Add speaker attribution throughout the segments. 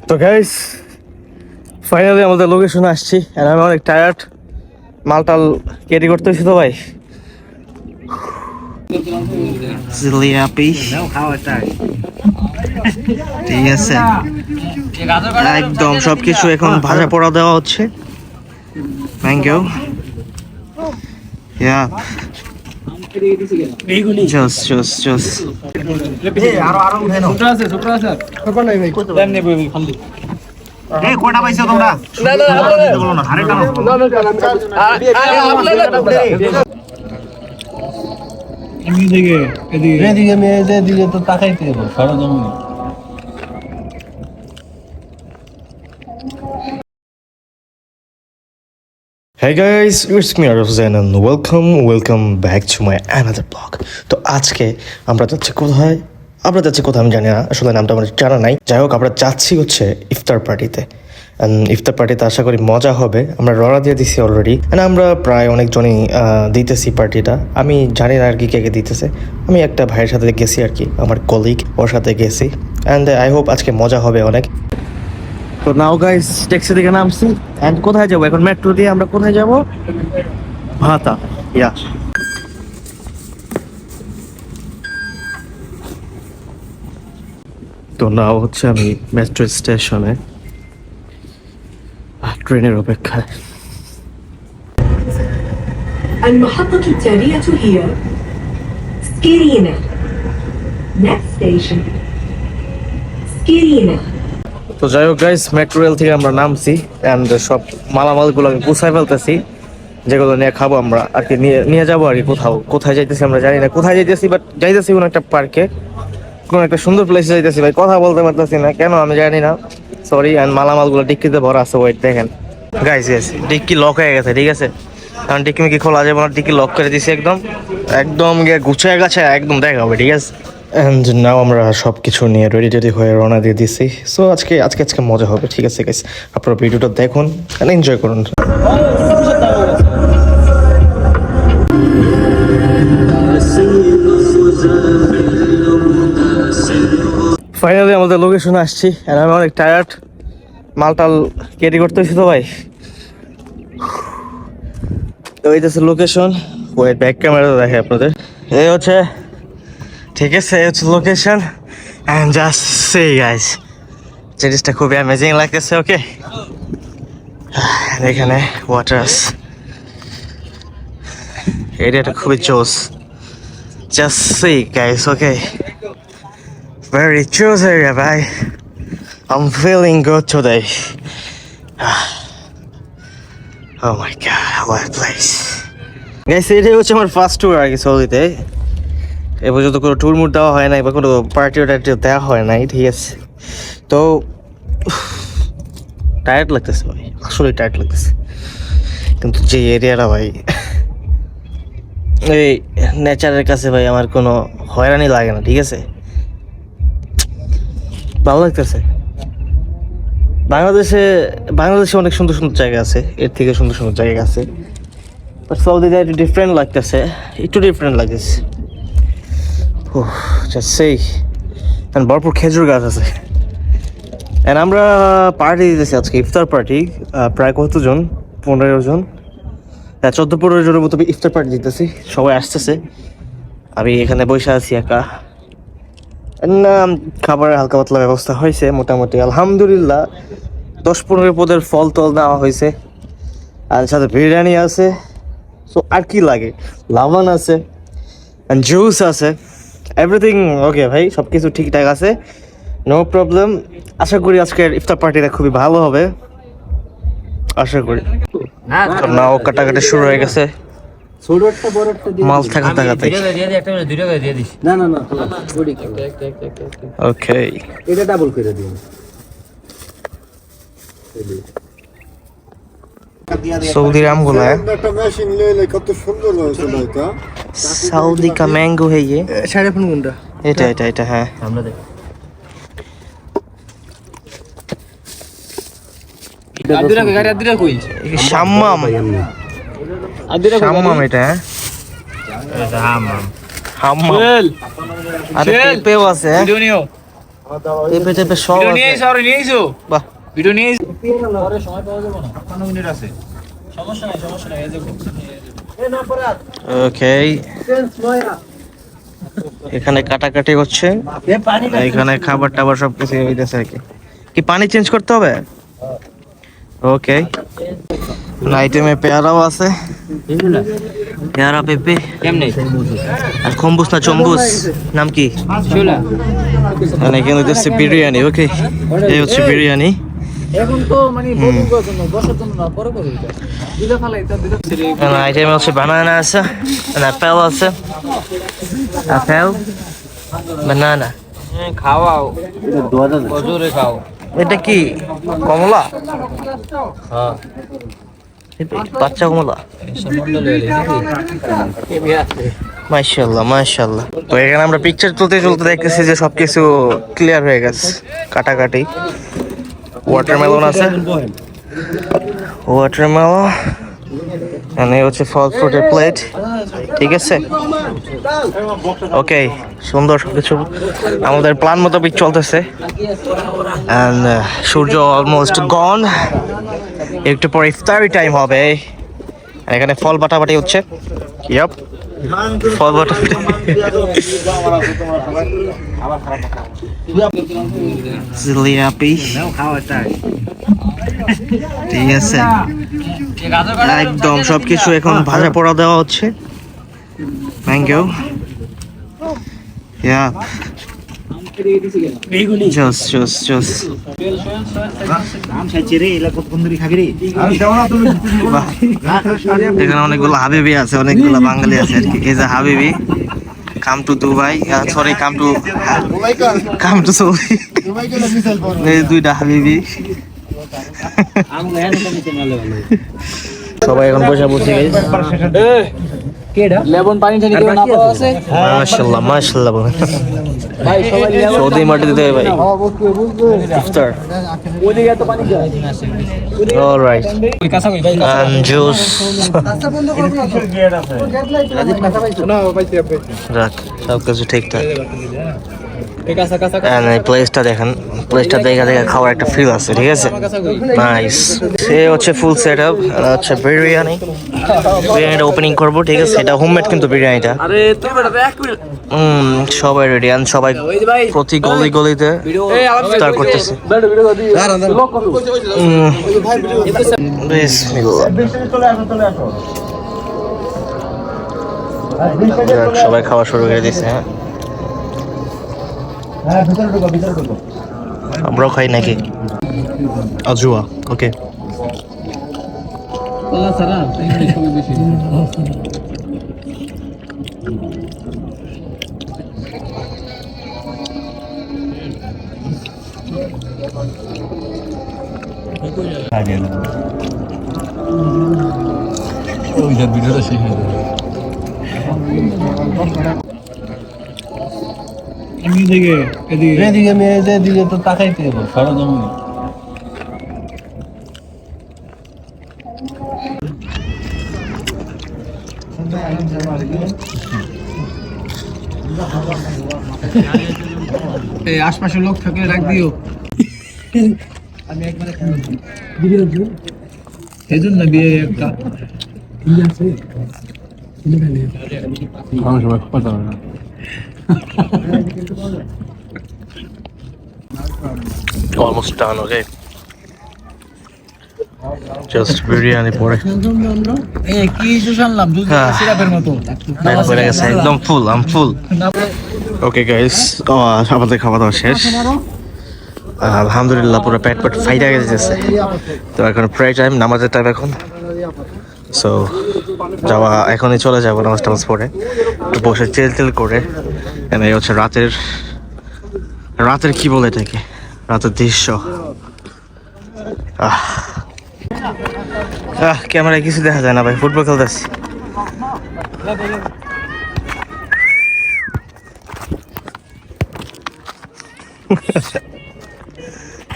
Speaker 1: তো guys finally আমাদের লোকেশনে আসছি আর আমি অনেক টায়ার্ড, মালটাল ক্যারি করতে হয়েছি তো ভাই। ঠিক আছে, একদম সবকিছু এখন ভাজা পোড়া দেওয়া হচ্ছে। Thank you. জোস জোস জোস। কটা পাইছো তোমরা? এদিকে তো তাকাইতে হবে সরজমিনে। Hey guys, it's me Arafzan and welcome back to my another vlog. তো আজকে আমরা যাচ্ছি কোথায়? আমি জানি না, আসলে নামটা আমার জানা নাই। যাই হোক, আমরা যাচ্ছি হচ্ছে ইফতার পার্টিতে। ইফতার পার্টিতে আশা করি মজা হবে। আমরা রওনা দিয়ে দিছি অলরেডি, আমরা প্রায় অনেকজনই দিতেছি পার্টিটা। আমি জানি না আর কি কে দিতেছে। আমি একটা ভাইয়ের সাথে গেছি আর কি, আমার কলিগ, ওর সাথে গেছি। অ্যান্ড আই হোপ আজকে মজা হবে অনেক। তো নাও গাইস, ট্যাক্সি থেকে নামছি এন্ড কোথায় যাবো এখন? মেট্রো দিয়ে আমরা কোথায় যাব? ভাতা। ইয়া, তো নাও হচ্ছে আমি মেট্রো স্টেশনে ট্রেনের অপেক্ষায়।
Speaker 2: المحطة التالية هي سكيرينا. Next station سكيرينا.
Speaker 1: তো যাই হোক গাইস, মেট্রো রেল থেকে আমরা নামছি অ্যান্ড সব মালামালগুলো আমি গুছাই ফেলতেছি, যেগুলো নিয়ে খাবো আমরা আর কি, নিয়ে যাবো আর কি। কোথায় যাইতেছি আমরা জানি না কোথায় যাইতেছি, বাট যাইতেছি কোনো একটা পার্কে, কোনো একটা সুন্দর প্লেসে যাইতেছি ভাই। কথা বলতে পারতেছি না কেন আমি জানি না, সরি। অ্যান্ড মালামালগুলো ডিক্কিতে ভরা আছে, ওয়েট দেখেন গাইস। ডিক্কি লক হয়ে গেছে, ঠিক আছে? কারণ ডিক্কি মিকি খোলা যাবে না, ডিক্কি লক করে দিছি একদম একদম গিয়ে গুছায় গাছে একদম দেখা হবে, ঠিক আছে? অ্যান্ড নাও আমরা সব কিছু নিয়ে রেডি হয়ে রওনা দিয়ে দিছি। সো আজকে মজা হবে, ঠিক আছে গাইস? আপনারা ভিডিওটা দেখুন অ্যান্ড এনজয় করুন। ফাইনালি আমাদের লোকেশনে আসছি আর আমি অনেক টায়ার্ড, মালটাল ক্যারি করতে হয়েছি তো ভাই। তো এই হচ্ছে লোকেশন, ওয়েট ব্যাক ক্যামেরা দেখে আপনাদের। এই হচ্ছে, ঠিক আছে, এই হচ্ছে location. And just say guys, জিনিসটা খুবই অ্যামেজিং লাগতেছে। ওকে, এখানে ওয়াটার, এরিয়াটা খুবই জোস। Just say guys, okay, very choose area, bye. I'm feeling good today. Oh my god, what a place. Guys, এটাই হচ্ছে আমার ফার্স্ট ট্যুর আর কি সৌদিতে। এ পর্যন্ত কোনো ট্যুর মুড দেওয়া হয় নাই বা কোনো পার্টিও দেওয়া হয় নাই, ঠিক আছে? তো টায়ার্ড লাগতেছে ভাই, আসলে টায়ার্ড লাগতেছে। কিন্তু যে এরিয়াটা ভাই, এই নেচারের কাছে ভাই আমার কোনো হয়রানি লাগে না, ঠিক আছে? ভালো লাগতেছে। বাংলাদেশে অনেক সুন্দর সুন্দর জায়গা আছে, এর থেকে সুন্দর সুন্দর জায়গা আছে, বাট সৌদিতে একটু ডিফারেন্ট লাগতেছে, লাগতেছে। সেই ভরপুর খেজুর গাছ আছে। অ্যান্ড আমরা পার্টি দিতেছি আজকে, ইফতার পার্টি। প্রায় কতজন? 15 জন, 14-15 জনের মতো ইফতার পার্টি দিতেছি। সবাই আসতেছে, আমি এখানে বসে আছি একা। না, খাবারের হালকা পাতলা ব্যবস্থা হয়েছে মোটামুটি, আলহামদুলিল্লাহ। 10-15 পদের ফল টল দেওয়া হয়েছে, আর সাথে বিরিয়ানি আছে। সো আর কি লাগে, লাভান আছে, জুস আছে, এভরিথিং ওকে ভাই, সব কিছু ঠিকঠাক আছে, নো প্রবলেম। আশা করি আজকের ইফতার পার্টিটা খুবই ভালো হবে, আশা করি। নাও কাটাকাটি শুরু হয়ে গেছে, মাল থাকাতে ওকে। এটা ডাবল করে দিন। সৌদির আমগুলো একটা মেশিন লইলে কত সুন্দর হয়েছে এটা। সৌদি কা ম্যাঙ্গো है ये। সাড়ে ফোন কোনটা? এটা হ্যাঁ, আমরা দেখ। আদিরা গাড়ি আদিরা কই? শাম্মাম এটা, হ্যাঁ এটা হাম্মাম। আরে পেপেও আছে, ভিডিও নিও। পেঁপে টেপে সব
Speaker 3: ভিডিও
Speaker 1: আছে।
Speaker 3: নিয়ে এসো, আর নিয়ে এসো।
Speaker 1: বাহ,
Speaker 3: ভিডিও নিয়ে এসো।
Speaker 4: পরে সময় পাওয়া যাবে না 55 মিনিট আছে সমস্যা নাই এই দেখো
Speaker 1: ওকে। এখানে কাটাকাটি হচ্ছে, এখানে খাবার টাবার সব কিছু হইতেছে আর কি। কি পানি চেঞ্জ করতে হবে? ওকে। আইটেমে পেয়ারাও আছে, পেয়ারা পেঁপে
Speaker 3: কেমনে?
Speaker 1: আর খম্বুস না চম্বুস নাম কি?
Speaker 3: চুলা।
Speaker 1: মানে এখানে হচ্ছে বিরিয়ানি। ওকে, এই হচ্ছে বিরিয়ানি।
Speaker 4: এখন তো মানে বদুর জন্য বসার জন্য না পরে করে দিতে দিলে ফালাই তো দিলে
Speaker 1: এখানে আইটেমে হচ্ছে বানানা আছে, অ্যাপেল আছে, অ্যাপেল, বানানা।
Speaker 3: খাওয়াও। জোরে খাও।
Speaker 1: এটা কি কমলা?
Speaker 3: হ্যাঁ।
Speaker 1: বাচ্চা কমলা। মাশাআল্লাহ মাশাআল্লাহ। তো এখানে আমরা পিকচার তুলতে তুলতে দেখতেছি যে সবকিছু ক্লিয়ার হয়ে গেছে, কাটাকাটি। ওয়াটারমেলন আছে, ওয়াটারমেলন। এখানে হচ্ছে ফল ফ্রুটের প্লেট, ঠিক আছে। ওকে, সুন্দর সবকিছু আমাদের প্ল্যান মোতাবেক চলতেছে। অ্যান্ড সূর্য অলমোস্ট গন, একটু পরে ইফতারি টাইম হবে। এখানে ফল বাটাবাটি হচ্ছে। ইয়াপ, ফল বাটাবাটি। জিলিপি, ঠিক আছে। একদম সবকিছু এখন ভাজা পোড়া দেওয়া হচ্ছে। ম্যাঙ্গো, ইয়া, জোস জোস জোস। বাহ, এখানে অনেকগুলো হাবিবি আছে, অনেকগুলো বাঙালি আছে আর কি। এই যে হাবিবি, come to Dubai, sorry come to Saudi. এই দুইটা হাবিবি। সবাই এখন বসে বসে
Speaker 4: লেবন পানি ঠানি করে না পাওয়া আছে
Speaker 1: মাশাআল্লাহ মাশাআল্লাহ বলে।
Speaker 4: ভাই সবাই
Speaker 1: সৌদি মাটি দিতে ভাই ইফতার।
Speaker 4: ওদিকে এত পানি যায়
Speaker 1: অলরাইট,
Speaker 4: ওই কাঁচা কই ভাই
Speaker 1: and juice। রাখ, সব কিছু ঠিকঠাক।
Speaker 4: এই কাঁচা কাঁচা
Speaker 1: And এই প্লেসটা দেখেন, প্লেসটা দেখা দেখা খাওয়ার একটা ফিল আছে, ঠিক আছে। নাইস। সে হচ্ছে ফুল সেট আপ, হচ্ছে বিরিয়ানি। বিরিয়ানিটা ওপেনিং করবো, ঠিক আছে। এটা হোমমেড কিন্তু বিরিয়ানিটা।
Speaker 4: আরে তুই বেটা এক মিনিট
Speaker 1: সবাই রেডি, and সবাই প্রতি গলি গলিতে ইফতার করতেছে।
Speaker 4: ভিডিও দি লক করো
Speaker 1: বিসমিল্লাহ। যাক, সবাই খাওয়া শুরু করে দিয়েছে। হ্যাঁ, আমরাও খাই নাকি? আজুয়া, ওকে।
Speaker 4: আল্লাহ সারা সবাই বেশি ওই ভিডিওটা শিখে এদিকে এদিকে মেয়েদের দিকে তো তাকাইতে হবে সরজমিনে এই আশপাশের লোক থাকলে ডাক দিও আমি একবারে ভিডিও দিও এই জন্য বিয়ে একটা
Speaker 1: Almost done, okay. Just biryani পরে
Speaker 4: এই কি জুস আনলাম দুধ সিরাপের মতো
Speaker 1: পেট ভরে গেছে, একদম ফুল, আম ফুল। ওকে গাইস, আমাদের খাওয়া দাওয়া শেষ। আলহামদুলিল্লাহ পুরো পেট ফাইটা গেছে। তো এখন প্রায় টাইম, নামাজের টাইম এখন। সো যাওয়া, এখনই চলে যাবো নামাজ টামাজ পড়ে, একটু বসে চেল চেল করে। এই হচ্ছে রাতের কি বলে এটাকে, রাতের দৃশ্য। ক্যামেরায় কিছু দেখা যায় না ভাই, ফুটবল খেলতেছি।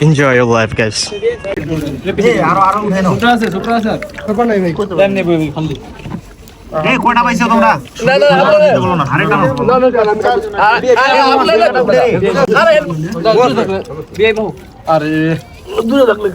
Speaker 1: Enjoy your life, guys.
Speaker 4: ছোট আছে ছোট আছে নাই ভাই দেন নেব খালি
Speaker 1: এই কয়টা পাইছো তোমরা
Speaker 4: না না আপনারা
Speaker 1: বলো না আরেকটা না
Speaker 4: আরে দূরে থাকলে